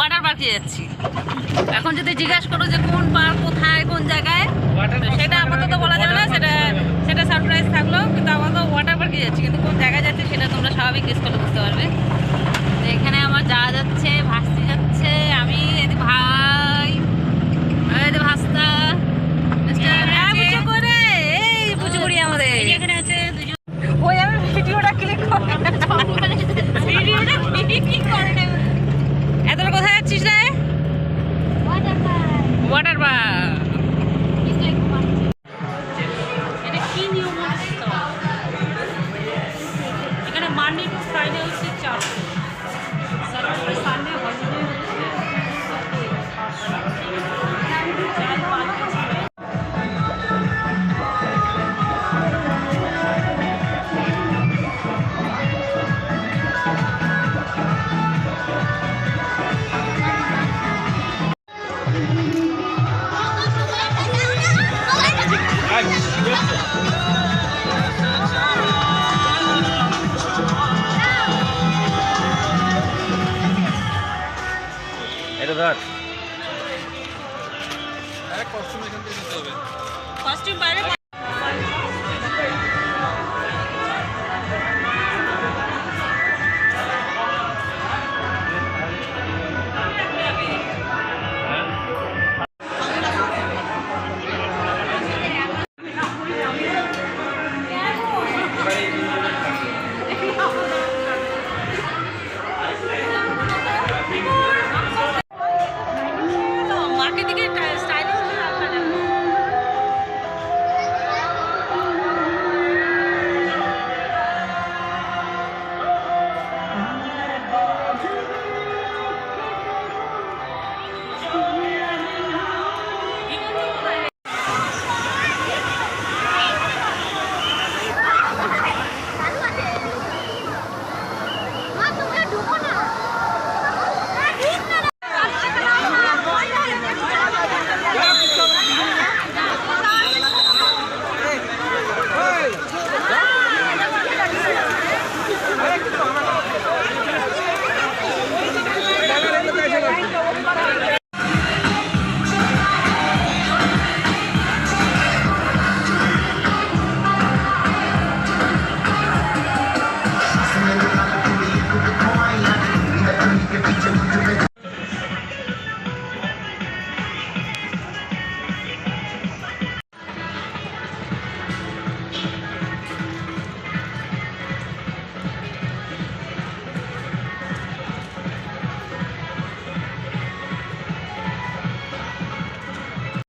Water পার্কে যাচ্ছি। এখন যদি জিজ্ঞাসা করো যে কোন পার্ক কোথায় কোন জায়গায়, সেটা আপাতত বলা যাবে না, সেটা সারপ্রাইজ থাকলো। কিন্তু আপাতত ওয়াটার পার্কে যাচ্ছি, কিন্তু কোন জায়গায় যাচ্ছে সেটা তোমরা স্বাভাবিক গেস করলে বুঝতে পারবে। তো এখানে আমার যাওয়া যাচ্ছে, ভাসতে যাচ্ছে। আমি এই ভাই, এই যে ভাস্তা করে এই পুজো করি আমাদের এখানে আছে দুজন। ওই আমি ভিডিওটা ক্লিক করে এত কোথায় যাচ্ছিস রে? Water park. এটা কি নিয়ম হচ্ছে? এখানে মানডে টু ফ্রাইডে হচ্ছে 4, স্যাটারডে সানডে